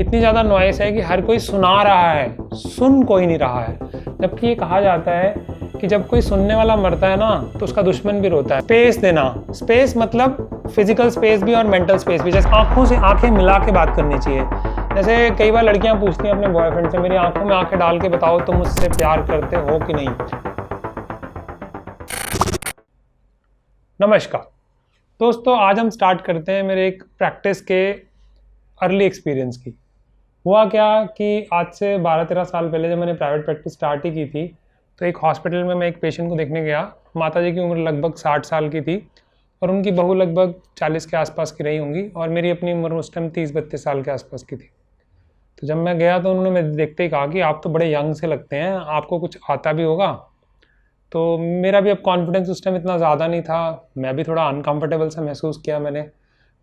इतनी ज़्यादा नॉइस है कि हर कोई सुना रहा है, सुन कोई नहीं रहा है। जबकि ये कहा जाता है कि जब कोई सुनने वाला मरता है ना तो उसका दुश्मन भी रोता है। स्पेस देना, स्पेस मतलब फिजिकल स्पेस भी और मेंटल स्पेस भी। जैसे आंखों से आंखें मिला के बात करनी चाहिए। जैसे कई बार लड़कियां पूछती हैं अपने बॉयफ्रेंड से, मेरी आंखों में आंखें डाल के बताओ तुम मुझसे प्यार करते हो कि नहीं। नमस्कार दोस्तों, आज हम स्टार्ट करते हैं मेरे एक प्रैक्टिस के अर्ली एक्सपीरियंस की। हुआ क्या कि आज से 12-13 साल पहले जब मैंने प्राइवेट प्रैक्टिस स्टार्ट ही की थी तो एक हॉस्पिटल में मैं एक पेशेंट को देखने गया। माताजी की उम्र लगभग 60 साल की थी और उनकी बहू लगभग 40 के आसपास की रही होंगी और मेरी अपनी उम्र उस टाइम 30-32 साल के आसपास की थी। तो जब मैं गया तो उन्होंने मेरे देखते ही कहा कि आप तो बड़े यंग से लगते हैं, आपको कुछ आता भी होगा। तो मेरा भी अब कॉन्फिडेंस उस टाइम इतना ज़्यादा नहीं था, मैं भी थोड़ा अनकंफर्टेबल सा महसूस किया। मैंने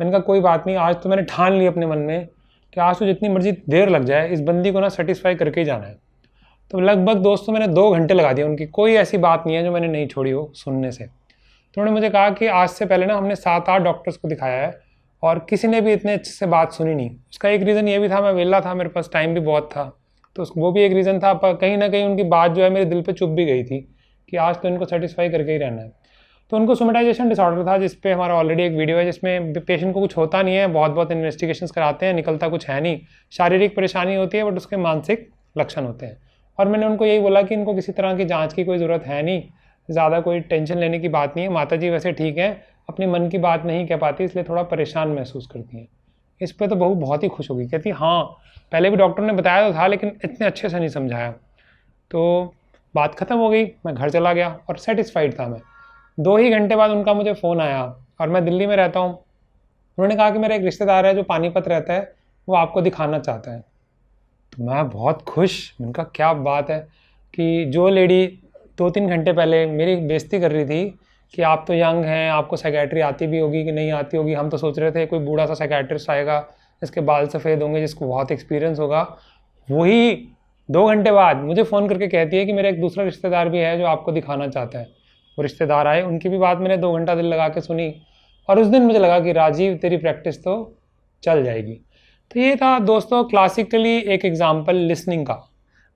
कहा कोई बात नहीं, आज तो मैंने ठान ली अपने मन में कि आज तो जितनी मर्जी देर लग जाए इस बंदी को ना सेटिस्फाई करके ही जाना है। तो लगभग दोस्तों मैंने 2 घंटे लगा दिए उनकी, कोई ऐसी बात नहीं है जो मैंने नहीं छोड़ी हो सुनने से। तो उन्होंने मुझे कहा कि आज से पहले ना हमने 7-8 डॉक्टर्स को दिखाया है और किसी ने भी इतने अच्छे से बात सुनी नहीं। उसका एक रीज़न ये भी था, मैं वेला था, मेरे पास टाइम भी बहुत था, तो वो भी एक रीज़न था। पर कहीं ना कहीं उनकी बात जो है मेरे दिल पे चुभ भी गई थी कि आज तो इनको सेटिस्फाई करके ही रहना है। तो उनको सोमेटाइजेशन डिसऑर्डर था, जिस पे हमारा ऑलरेडी एक वीडियो है, जिसमें पेशेंट को कुछ होता नहीं है, बहुत इन्वेस्टिगेशंस कराते हैं, निकलता कुछ है नहीं, शारीरिक परेशानी होती है बट उसके मानसिक लक्षण होते हैं। और मैंने उनको यही बोला कि इनको किसी तरह की जांच की कोई ज़रूरत है नहीं, ज़्यादा कोई टेंशन लेने की बात नहीं है। माताजी वैसे ठीक है, अपने मन की बात नहीं कह पाती इसलिए थोड़ा परेशान महसूस करती हैं। इस पर तो बहू बहुत ही खुश होगी, कहती हाँ पहले भी डॉक्टर ने बताया तो था लेकिन इतने अच्छे से नहीं समझाया। तो बात ख़त्म हो गई, मैं घर चला गया और सेटिस्फाइड था मैं। 2 ही घंटे बाद उनका मुझे फ़ोन आया और मैं दिल्ली में रहता हूँ। उन्होंने कहा कि मेरा एक रिश्तेदार है जो पानीपत रहता है, वो आपको दिखाना चाहता है। तो मैं बहुत खुश, मैंने कहा क्या बात है कि जो लेडी 2-3 घंटे पहले मेरी बेइज्जती कर रही थी कि आप तो यंग हैं, आपको साइकेट्री आती भी होगी कि नहीं आती होगी, हम तो सोच रहे थे कोई बूढ़ा सा साइकेट्रिस्ट आएगा जिसके बाल सफ़ेद होंगे, जिसको बहुत एक्सपीरियंस होगा, वही 2 घंटे बाद मुझे फ़ोन करके कहती है कि मेरा एक दूसरा रिश्तेदार भी है जो आपको दिखाना चाहता है। वो रिश्तेदार आए, उनकी भी बात मैंने 2 घंटा दिल लगा के सुनी और उस दिन मुझे लगा कि राजीव तेरी प्रैक्टिस तो चल जाएगी। तो ये था दोस्तों क्लासिकली एक एग्जांपल लिसनिंग का।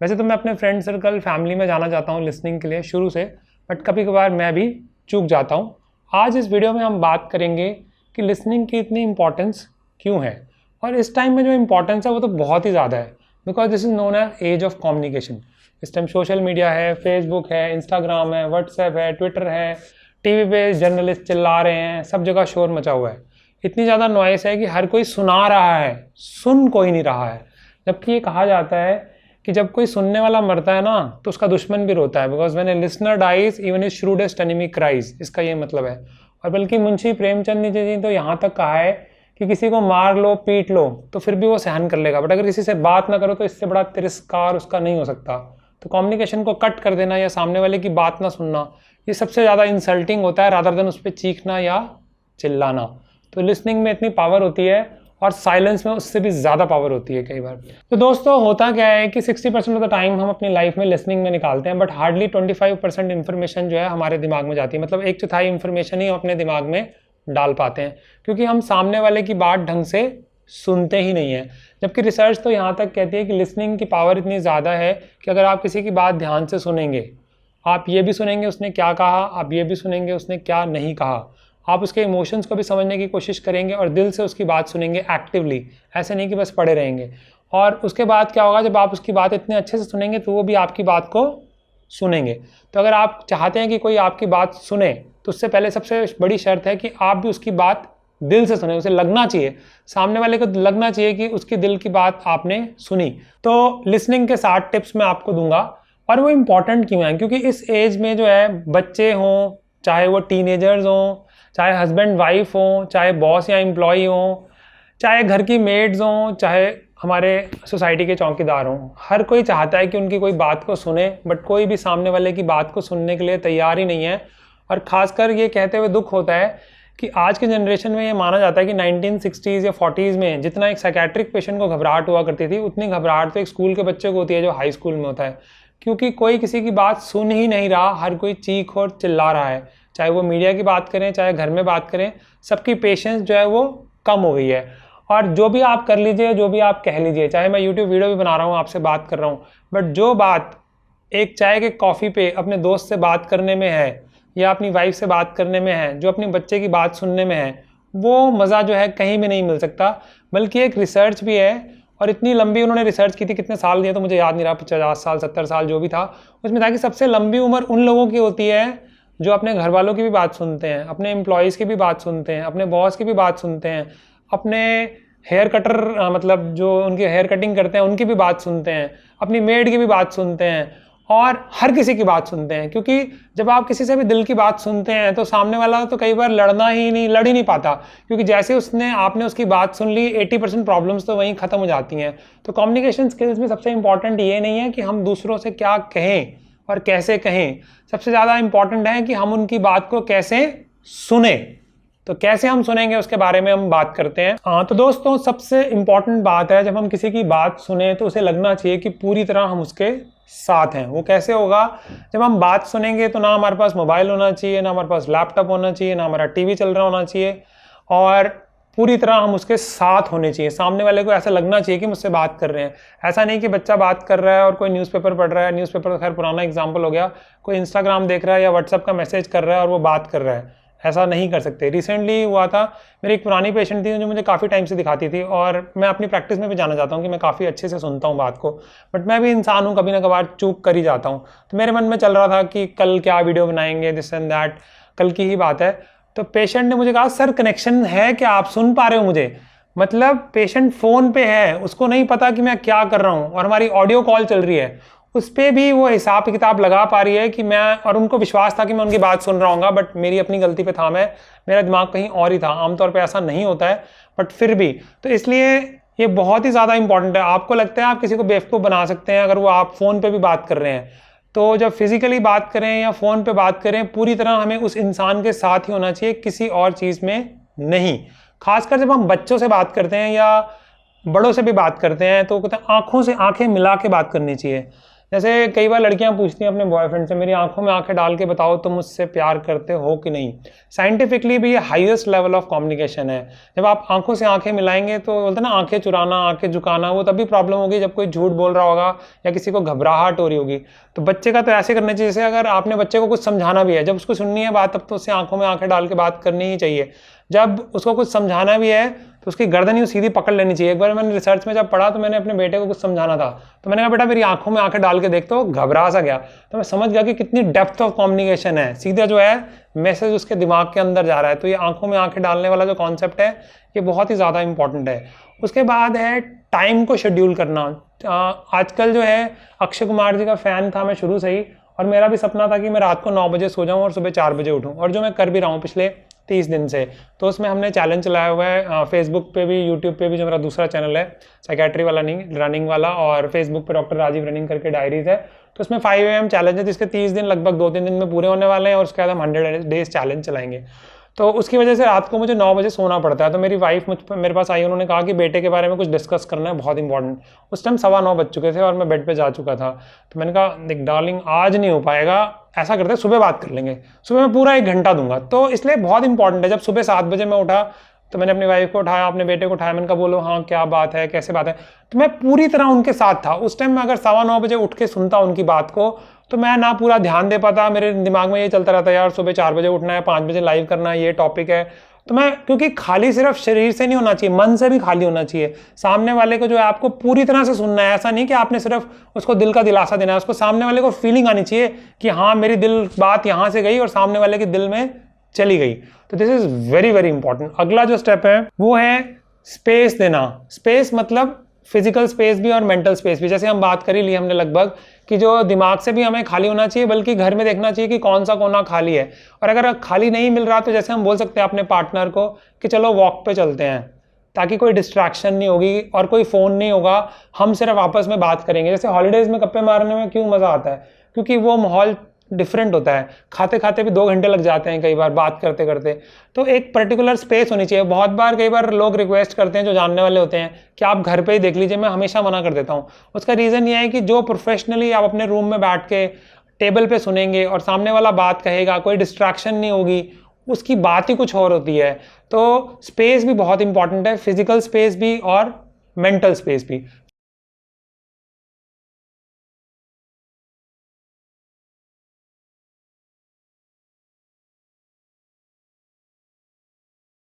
वैसे तो मैं अपने फ्रेंड सर्कल फैमिली में जाना चाहता हूँ लिसनिंग के लिए शुरू से, बट कभी कभार मैं भी चूक जाता हूँ। आज इस वीडियो में हम बात करेंगे कि लिसनिंग की इतनी इंपॉर्टेंस क्यों है, और इस टाइम में जो इंपॉर्टेंस है वो तो बहुत ही ज़्यादा है, because this is known as age of communication. इस टाइम सोशल मीडिया है, फेसबुक है, इंस्टाग्राम है, व्हाट्सएप है, ट्विटर है, टीवी पे जर्नलिस्ट चिल्ला रहे हैं, सब जगह शोर मचा हुआ है। इतनी ज़्यादा नॉइस है कि हर कोई सुना रहा है, सुन कोई नहीं रहा है। जबकि ये कहा जाता है कि जब कोई सुनने वाला मरता है ना तो उसका दुश्मन भी रोता है, because when a listener dies even his shrewdest enemy cries, इसका ये मतलब है। और बल्कि मुंशी प्रेमचंद जी ने तो यहाँ तक कहा है कि किसी को मार लो, पीट लो तो फिर भी वो सहन कर लेगा, बट अगर किसी से बात ना करो तो इससे बड़ा तिरस्कार उसका नहीं हो सकता। तो कम्युनिकेशन को कट कर देना या सामने वाले की बात ना सुनना, ये सबसे ज़्यादा इंसल्टिंग होता है रादर देन उस पर चीखना या चिल्लाना। तो लिसनिंग में इतनी पावर होती है और साइलेंस में उससे भी ज़्यादा पावर होती है कई बार। तो दोस्तों होता क्या है कि 60% ऑफ द टाइम हम अपनी लाइफ में लिसनिंग में निकालते हैं, बट हार्डली 25% इन्फॉर्मेशन जो है हमारे दिमाग में जाती है। मतलब 1/4 इन्फॉर्मेशन ही हम अपने दिमाग में डाल पाते हैं, क्योंकि हम सामने वाले की बात ढंग से सुनते ही नहीं है। जबकि रिसर्च तो यहाँ तक कहती है कि लिसनिंग की पावर इतनी ज़्यादा है कि अगर आप किसी की बात ध्यान से सुनेंगे, आप ये भी सुनेंगे उसने क्या कहा, आप ये भी सुनेंगे उसने क्या नहीं कहा, आप उसके इमोशंस को भी समझने की कोशिश करेंगे और दिल से उसकी बात सुनेंगे एक्टिवली, ऐसे नहीं कि बस पढ़े रहेंगे। और उसके बाद क्या होगा, जब आप उसकी बात इतने अच्छे से सुनेंगे तो वो भी आपकी बात को सुनेंगे। तो अगर आप चाहते हैं कि कोई आपकी बात सुने तो उससे पहले सबसे बड़ी शर्त है कि आप भी उसकी बात दिल से सुने, उसे लगना चाहिए, सामने वाले को लगना चाहिए कि उसकी दिल की बात आपने सुनी। तो लिसनिंग के 7 टिप्स मैं आपको दूंगा, और वो इम्पॉर्टेंट क्यों हैं, क्योंकि इस एज में जो है बच्चे हों, चाहे वो टीनेजर्स हों, चाहे हस्बैंड वाइफ हों, चाहे बॉस या एम्प्लॉई हों, चाहे घर की मेड्स हों, चाहे हमारे सोसाइटी के चौकीदार हों, हर कोई चाहता है कि उनकी कोई बात को सुने, बट कोई भी सामने वाले की बात को सुनने के लिए तैयार ही नहीं है। और ख़ासकर ये कहते हुए दुख होता है कि आज के जनरेशन में ये माना जाता है कि 1960s या 40s में जितना एक साइकेट्रिक पेशेंट को घबराहट हुआ करती थी, उतनी घबराहट तो एक स्कूल के बच्चे को होती है जो हाई स्कूल में होता है, क्योंकि कोई किसी की बात सुन ही नहीं रहा, हर कोई चीख और चिल्ला रहा है। चाहे वो मीडिया की बात करें, चाहे घर में बात करें, सबकी पेशेंस जो है वो कम हो गई है। और जो भी आप कर लीजिए, जो भी आप कह लीजिए, चाहे मैं यूट्यूब वीडियो भी बना रहा हूँ, आपसे बात कर रहा हूँ, बट जो बात एक चाय के कॉफ़ी पे अपने दोस्त से बात करने में है या अपनी वाइफ से बात करने में है, जो अपनी बच्चे की बात सुनने में है, वो मज़ा जो है कहीं भी नहीं मिल सकता। बल्कि एक रिसर्च भी है, और इतनी लंबी उन्होंने रिसर्च की थी, कितने साल दिए तो मुझे याद नहीं रहा, 50 साल 70 साल जो भी था, उसमें था कि सबसे लंबी उम्र उन लोगों की होती है जो अपने घर वालों की भी बात सुनते हैं, अपने एम्प्लॉयज़ की भी बात सुनते हैं, अपने बॉस की भी बात सुनते हैं, अपने हेयर कटर मतलब जो उनकी हेयर कटिंग करते हैं उनकी भी बात सुनते हैं, अपनी मेड की भी बात सुनते हैं, और हर किसी की बात सुनते हैं। क्योंकि जब आप किसी से भी दिल की बात सुनते हैं तो सामने वाला तो कई बार लड़ ही नहीं पाता, क्योंकि जैसे आपने उसकी बात सुन ली 80% प्रॉब्लम्स तो वहीं ख़त्म हो जाती हैं। तो कम्युनिकेशन स्किल्स में सबसे इंपॉर्टेंट ये नहीं है कि हम दूसरों से क्या कहें और कैसे कहें, सबसे ज़्यादा इंपॉर्टेंट है कि हम उनकी बात को कैसे सुने। तो कैसे हम सुनेंगे उसके बारे में हम बात करते हैं। तो दोस्तों, सबसे इंपॉर्टेंट बात है, जब हम किसी की बात सुने तो उसे लगना चाहिए कि पूरी तरह हम उसके साथ हैं। वो कैसे होगा? जब हम बात सुनेंगे तो ना हमारे पास मोबाइल होना चाहिए, ना हमारे पास लैपटॉप होना चाहिए, ना हमारा टीवी चल रहा होना चाहिए, और पूरी तरह हम उसके साथ होने चाहिए। सामने वाले को ऐसा लगना चाहिए कि मुझसे बात कर रहे हैं। ऐसा नहीं कि बच्चा बात कर रहा है और कोई न्यूज़पेपर पढ़ रहा है, न्यूज़पेपर तो खैर पुराना एग्जाम्पल हो गया, कोई इंस्टाग्राम देख रहा है या व्हाट्सएप का मैसेज कर रहा है और वो बात कर रहा है। ऐसा नहीं कर सकते। रिसेंटली हुआ था, मेरी एक पुरानी पेशेंट थी जो मुझे काफ़ी टाइम से दिखाती थी, और मैं अपनी प्रैक्टिस में भी जाना चाहता हूँ कि मैं काफ़ी अच्छे से सुनता हूँ बात को, बट मैं भी इंसान हूँ, कभी ना कभार चूक कर ही जाता हूँ। तो मेरे मन में चल रहा था कि कल क्या वीडियो बनाएंगे, दिस एंड दैट, कल की ही बात है। तो पेशेंट ने मुझे कहा, सर कनेक्शन है क्या, आप सुन पा रहे हो मुझे? मतलब पेशेंट फ़ोन पे है, उसको नहीं पता कि मैं क्या कर रहा हूँ, और हमारी ऑडियो कॉल चल रही है, उस पर भी वो हिसाब किताब लगा पा रही है कि मैं, और उनको विश्वास था कि मैं उनकी बात सुन रहा हूँ, बट मेरी अपनी गलती पे था, मेरा दिमाग कहीं और ही था। आमतौर पे ऐसा नहीं होता है, बट फिर भी। तो इसलिए ये बहुत ही ज़्यादा इंपॉर्टेंट है। आपको लगता है आप किसी को बेवकूफ़ बना सकते हैं अगर वो आप फ़ोन पे भी बात कर रहे हैं, तो जब फिजिकली बात करें या फ़ोन पे बात करें, पूरी तरह हमें उस इंसान के साथ ही होना चाहिए, किसी और चीज़ में नहीं। खासकर जब हम बच्चों से बात करते हैं या बड़ों से भी बात करते हैं तो कहते हैं आंखों से आंखें मिला के बात करनी चाहिए। जैसे कई बार लड़कियां पूछती हैं अपने बॉयफ्रेंड से, मेरी आंखों में आंखें डाल के बताओ तुम मुझसे प्यार करते हो कि नहीं। साइंटिफिकली भी ये हाईएस्ट लेवल ऑफ कम्युनिकेशन है। जब आप आंखों से आंखें मिलाएंगे तो बोलते हैं ना, आंखें चुराना, आंखें झुकाना, वो तभी प्रॉब्लम होगी जब कोई झूठ बोल रहा होगा या किसी को घबराहट हो रही होगी। तो बच्चे का तो ऐसे करना चाहिए, जैसे अगर आपने बच्चे को कुछ समझाना भी है, जब उसको सुननी है बात, तब तो उससे आंखों में आंखें डाल के बात करनी ही चाहिए। जब उसको कुछ समझाना भी है तो उसकी गर्दन ही सीधी पकड़ लेनी चाहिए। एक बार मैंने रिसर्च में जब पढ़ा तो मैंने अपने बेटे को कुछ समझाना था, तो मैंने कहा बेटा मेरी आंखों में आंखें डाल के देख, तो घबरा सा गया। तो मैं समझ गया कि कितनी डेप्थ ऑफ कम्युनिकेशन है, सीधा जो है मैसेज उसके दिमाग के अंदर जा रहा है। तो ये आंखों में आंखें डालने वाला जो कॉन्सेप्ट है, ये बहुत ही ज़्यादा इंपॉर्टेंट है। उसके बाद है टाइम को शेड्यूल करना। आजकल जो है, अक्षय कुमार जी का फ़ैन था मैं शुरू से ही, और मेरा भी सपना था कि मैं रात को 9 बजे सो जाऊं और सुबह 4 बजे उठूं, और जो मैं कर भी रहा हूं पिछले 30 दिन से। तो उसमें हमने चैलेंज चलाया हुआ है, फेसबुक पे भी, यूट्यूब पे भी, जो मेरा दूसरा चैनल है साइकेट्री वाला नहीं, रनिंग वाला, और फेसबुक पे डॉक्टर राजीव रनिंग करके डायरीज है। तो उसमें 5 AM चैलेंज है, जिसके 30 दिन लगभग 2-3 दिन में पूरे होने वाले हैं, और उसके बाद हम 100 डेज चैलेंज चलाएंगे। तो उसकी वजह से रात को मुझे 9 बजे सोना पड़ता है। तो मेरी वाइफ मेरे पास आई, उन्होंने कहा कि बेटे के बारे में कुछ डिस्कस करना है, बहुत इंपॉर्टेंट। उस टाइम 9:15 बज चुके थे और मैं बेड पे जा चुका था। तो मैंने कहा देख डार्लिंग, आज नहीं हो पाएगा, ऐसा करते सुबह बात कर लेंगे, सुबह मैं पूरा 1 घंटा दूंगा। तो इसलिए बहुत इंपॉर्टेंट है। जब सुबह 7 बजे मैं उठा तो मैंने अपनी वाइफ को उठाया, अपने बेटे को उठाया, मैंने कहा बोलो हाँ क्या बात है, कैसे बात है। तो मैं पूरी तरह उनके साथ था। उस टाइम मैं अगर 9:15 बजे उठ के सुनता उनकी बात को, तो मैं ना पूरा ध्यान दे पाता, मेरे दिमाग में ये चलता रहता यार सुबह 4 बजे उठना है, 5 बजे लाइव करना है, ये टॉपिक है। तो मैं, क्योंकि खाली सिर्फ शरीर से नहीं होना चाहिए, मन से भी खाली होना चाहिए। सामने वाले को जो है आपको पूरी तरह से सुनना है। ऐसा नहीं कि आपने सिर्फ उसको दिल का दिलासा देना है, उसको सामने वाले को फीलिंग आनी चाहिए कि हाँ मेरी दिल बात यहाँ से गई और सामने वाले के दिल में चली गई। तो this is very very important. अगला जो स्टेप है वो है स्पेस देना। स्पेस मतलब फिजिकल स्पेस भी और मेंटल स्पेस भी। जैसे हम बात कर ही ली हमने लगभग, कि जो दिमाग से भी हमें खाली होना चाहिए, बल्कि घर में देखना चाहिए कि कौन सा कोना खाली है। और अगर खाली नहीं मिल रहा तो जैसे हम बोल सकते हैं अपने पार्टनर को कि चलो वॉक पे चलते हैं, ताकि कोई डिस्ट्रैक्शन नहीं होगी और कोई फ़ोन नहीं होगा, हम सिर्फ आपस में बात करेंगे। जैसे हॉलीडेज़ में गप्पे मारने में क्यों मज़ा आता है, क्योंकि वो माहौल डिफरेंट होता है। खाते खाते भी 2 घंटे लग जाते हैं कई बार बात करते करते। तो एक पर्टिकुलर स्पेस होनी चाहिए। बहुत बार कई बार लोग रिक्वेस्ट करते हैं जो जानने वाले होते हैं कि आप घर पे ही देख लीजिए, मैं हमेशा मना कर देता हूँ। उसका रीज़न ये है कि जो प्रोफेशनली आप अपने रूम में बैठ के टेबल पे सुनेंगे और सामने वाला बात कहेगा, कोई डिस्ट्रैक्शन नहीं होगी, उसकी बात ही कुछ और होती है। तो स्पेस भी बहुत इंपॉर्टेंट है, फिजिकल स्पेस भी और मेंटल स्पेस भी।